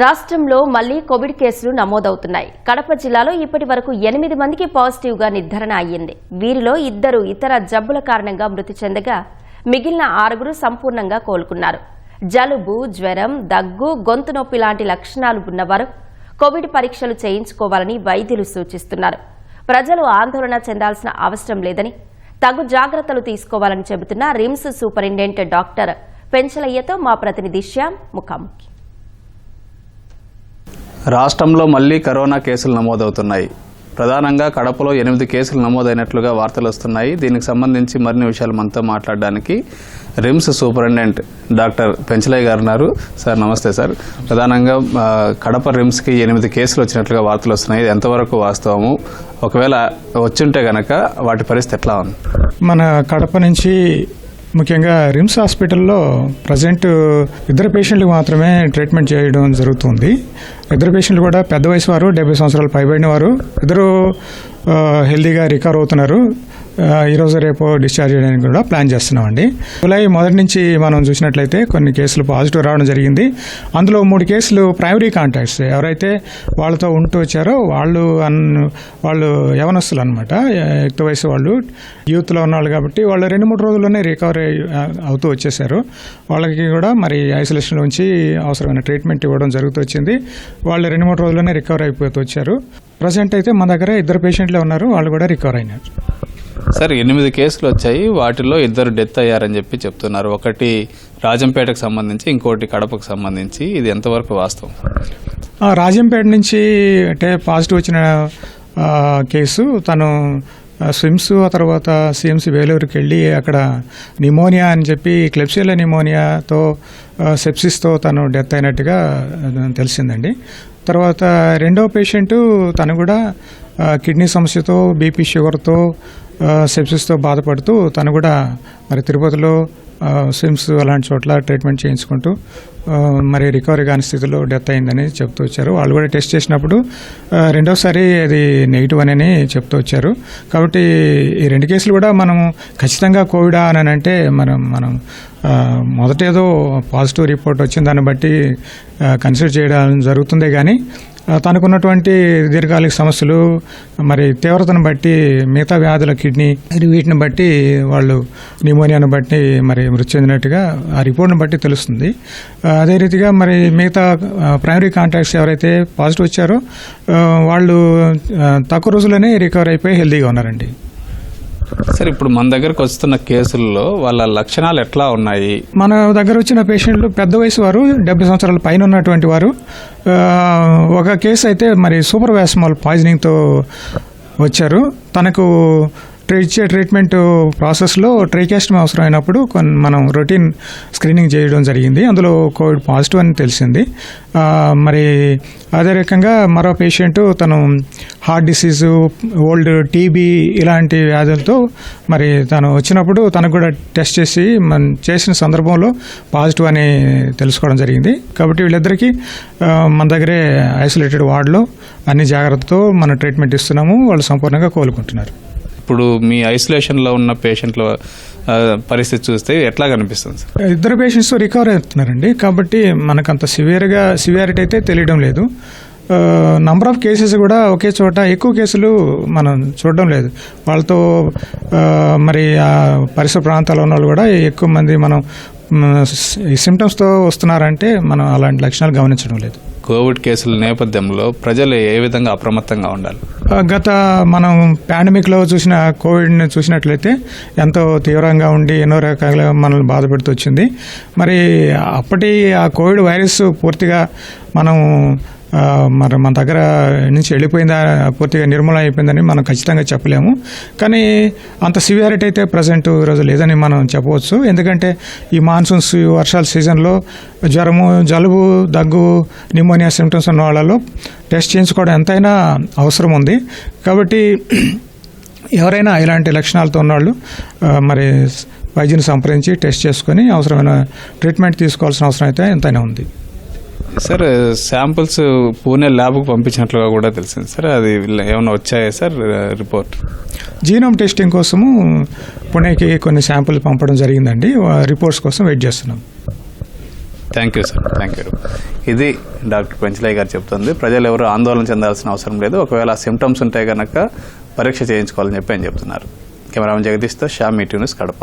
రాష్ట్రంలో మళ్లీ కోవిడ్ కేసులు నమోదవుతున్నాయి. కడప జిల్లాలో ఇప్పటి వరకు 8 మందికి పాజిటివ్గా నిర్ధారణ అయ్యింది. వీరిలో 2 ఇతర జబ్బుల కారణంగా మృతి చెందగా మిగిలిన 6 సంపూర్ణంగా కోలుకున్నారు. జలుబు, జ్వరం, దగ్గు, గొంతు నొప్పి లాంటి లక్షణాలు ఉన్నవారు కోవిడ్ పరీక్షలు చేయించుకోవాలని వైద్యులు సూచిస్తున్నారు. ప్రజలు ఆందోళన చెందాల్సిన అవసరం లేదని, తగు జాగ్రత్తలు తీసుకోవాలని చెబుతున్న రిమ్స్ సూపరింటెండెంట్ డాక్టర్ పెంచలయ్యతో మా ప్రతినిధి శ్యామ్ ముఖాముఖి. రాష్ట్రంలో మళ్లీ కరోనా కేసులు నమోదవుతున్నాయి. ప్రధానంగా కడపలో 8 కేసులు నమోదైనట్లుగా వార్తలు వస్తున్నాయి. దీనికి సంబంధించి మరిన్ని విషయాలు మనతో మాట్లాడడానికి రిమ్స్ సూపరింటెండెంట్ డాక్టర్ పెంచలయ్య గారు ఉన్నారు. సార్ నమస్తే సార్. ప్రధానంగా కడప రిమ్స్కి 8 కేసులు వచ్చినట్లుగా వార్తలు వస్తున్నాయి. ఇది ఎంతవరకు వాస్తవము? ఒకవేళ వచ్చింటే గనక వాటి పరిస్థితి ఎట్లా ఉంది? మన కడప నుంచి ముఖ్యంగా రిమ్స్ హాస్పిటల్లో ప్రజెంట్ 2 పేషెంట్లకు మాత్రమే ట్రీట్మెంట్ చేయడం జరుగుతుంది. 2 పేషెంట్లు కూడా పెద్ద వయసు వారు, 70 సంవత్సరాలు పైబడిన వారు. 2 హెల్దీగా రికవర్ అవుతున్నారు. ఈరోజు రేపు డిశ్చార్జ్ చేయడానికి కూడా ప్లాన్ చేస్తున్నామండి. జూలై 1 నుంచి మనం చూసినట్లయితే కొన్ని కేసులు పాజిటివ్ రావడం జరిగింది. అందులో 3 కేసులు ప్రైమరీ కాంటాక్ట్స్. ఎవరైతే వాళ్ళతో ఉంటూ వచ్చారో వాళ్ళు యవనస్తులు అనమాట, యుక్త వయసు వాళ్ళు, యూత్లో ఉన్నవాళ్ళు కాబట్టి వాళ్ళు 2-3 రోజుల్లోనే రికవర్ అవుతూ వచ్చేసారు. వాళ్ళకి కూడా మరి ఐసోలేషన్లో ఉంచి అవసరమైన ట్రీట్మెంట్ ఇవ్వడం జరుగుతూ వచ్చింది. వాళ్ళు 2-3 రోజుల్లోనే రికవర్ అయిపోతూ వచ్చారు. ప్రజెంట్ అయితే మన దగ్గర 2 పేషెంట్లు ఉన్నారు, వాళ్ళు కూడా రికవర్ అయినారు. సార్ 8 కేసులు వచ్చాయి, వాటిలో 2 డెత్ అయ్యారని చెప్పి చెప్తున్నారు. ఒకటి రాజంపేటకు సంబంధించి, ఇంకోటి కడపకు సంబంధించి. ఇది ఎంతవరకు వాస్తవం? రాజంపేట నుంచి అంటే పాజిటివ్ వచ్చిన కేసు తను స్విమ్స్, ఆ తర్వాత సిఎంసి వేలూరుకి వెళ్ళి అక్కడ నిమోనియా అని చెప్పి క్లెప్సియలా నిమోనియాతో సెప్సిస్తో తను డెత్ అయినట్టుగా తెలిసిందండి. తర్వాత 2వ పేషెంటు తను కూడా కిడ్నీ సమస్యతో, బీపీ, షుగర్తో, సెప్సిస్తో బాధపడుతూ తను కూడా మరి తిరుపతిలో స్విమ్స్ అలాంటి చోట్ల ట్రీట్మెంట్ చేయించుకుంటూ మరి రికవరీ కాని స్థితిలో డెత్ అయిందని చెప్తూ వచ్చారు. వాళ్ళు కూడా టెస్ట్ చేసినప్పుడు 2వసారి అది నెగిటివ్ అని చెప్తూ వచ్చారు. కాబట్టి ఈ 2 కేసులు కూడా మనం ఖచ్చితంగా కోవిడా అని అంటే మనం మొదట ఏదో పాజిటివ్ రిపోర్ట్ వచ్చిన దాన్ని బట్టి కన్సిడర్ చేయడం జరుగుతుందే కానీ తనకున్నటువంటి దీర్ఘకాలిక సమస్యలు మరి తీవ్రతను బట్టి, మిగతా వ్యాధుల కిడ్నీ వీటిని బట్టి వాళ్ళు నిమోనియాను బట్టి మరి మృతి చెందినట్టుగా ఆ రిపోర్ట్ని బట్టి తెలుస్తుంది. అదే రీతిగా మరి మిగతా ప్రైమరీ కాంటాక్ట్స్ ఎవరైతే పాజిటివ్ వచ్చారో వాళ్ళు తక్కువ రోజుల్లోనే రికవర్ అయిపోయి హెల్తీగా ఉన్నారండి. సార్ ఇప్పుడు మన దగ్గరకు వస్తున్న కేసుల్లో వాళ్ళ లక్షణాలు ఎట్లా ఉన్నాయి? మన దగ్గర వచ్చిన పేషెంట్లు పెద్ద వయసు వారు, 70 సంవత్సరాల పైన ఉన్నటువంటి వారు. ఒక కేసు అయితే మరి సూపర్ వ్యాస్మాల్ పాయిజనింగ్తో వచ్చారు. తనకు ఇచ్చే ట్రీట్మెంట్ ప్రాసెస్లో ట్రైకాస్టమీ అవసరమైనప్పుడు మనం రొటీన్ స్క్రీనింగ్ చేయడం జరిగింది. అందులో కోవిడ్ పాజిటివ్ అని తెలిసింది. మరి అదే రకంగా మరో పేషెంట్ తను హార్ట్ డిసీజు, ఓల్డ్ టీబీ ఇలాంటి వ్యాధులతో మరి తను వచ్చినప్పుడు తనకు కూడా టెస్ట్ చేసిన సందర్భంలో పాజిటివ్ అని తెలుసుకోవడం జరిగింది. కాబట్టి వీళ్ళిద్దరికీ మన దగ్గరే ఐసోలేటెడ్ వార్డులో అన్ని జాగ్రత్తతో మనం ట్రీట్మెంట్ ఇస్తున్నాము. వాళ్ళు సంపూర్ణంగా కోలుకుంటున్నారు. ఇప్పుడు మీ ఐసోలేషన్లో ఉన్న పేషెంట్ల పరిస్థితి చూస్తే ఎట్లా కనిపిస్తుంది సార్? 2 patients recover అవుతున్నారండి. కాబట్టి మనకంత సివియారిటీ అయితే తెలియడం లేదు. నంబర్ ఆఫ్ కేసెస్ కూడా ఒకే చోట ఎక్కువ కేసులు మనం చూడడం లేదు. వాళ్ళతో మరి ఆ పరిసర ప్రాంతాల్లో ఉన్న వాళ్ళు కూడా ఎక్కువ మంది మనం సిమ్టమ్స్తో వస్తున్నారంటే మనం అలాంటి లక్షణాలు గమనించడం లేదు. కోవిడ్ కేసుల నేపథ్యంలో ప్రజలు ఏ విధంగా అప్రమత్తంగా ఉండాలి? గత మనం పాండమిక్లో చూసిన కోవిడ్ని చూసినట్లయితే ఎంతో తీవ్రంగా ఉండి ఎన్నో రకాలుగా మనల్ని బాధపెడుతూ వచ్చింది. మరి అప్పటి ఆ కోవిడ్ వైరస్ పూర్తిగా మరి మన దగ్గర నుంచి వెళ్ళిపోయిందా, పూర్తిగా నిర్మూలన అయిపోయిందని మనం ఖచ్చితంగా చెప్పలేము. కానీ అంత సివియారిటీ అయితే ప్రజెంట్ ఈరోజు లేదని మనం చెప్పవచ్చు. ఎందుకంటే ఈ మాన్సూన్స్, వర్షాల సీజన్లో జ్వరము, జలుబు, దగ్గు, నిమోనియా సిమ్టమ్స్ ఉన్న వాళ్ళలో టెస్ట్ చేయించుకోవడం ఎంతైనా అవసరం ఉంది. కాబట్టి ఎవరైనా ఇలాంటి లక్షణాలతో ఉన్నవాళ్ళు మరి వైద్యుని సంప్రదించి టెస్ట్ చేసుకొని అవసరమైన ట్రీట్మెంట్ తీసుకోవాల్సిన అవసరం అయితే ఎంతైనా ఉంది. సార్ శాంపుల్స్ పూణే ల్యాబ్కు పంపించినట్లుగా కూడా తెలిసింది సార్. అది ఏమైనా వచ్చాయా సార్ రిపోర్ట్? జీనోమ్ టెస్టింగ్ కోసము పుణేకి కొన్ని శాంపుల్ పంపడం జరిగిందండి. రిపోర్ట్స్ కోసం వెయిట్ చేస్తున్నాం. Thank you sir, thank you. ఇది డాక్టర్ పెంచలయ్య గారు చెప్తుంది. ప్రజలు ఎవరు ఆందోళన చెందాల్సిన అవసరం లేదు. ఒకవేళ సిమ్టమ్స్ ఉంటే కనుక పరీక్ష చేయించుకోవాలని చెప్పి ఆయన చెప్తున్నారు. కెమెరామెన్ జగదీష్తో శ్యామ్, ఈటీవీ న్యూస్, కడప.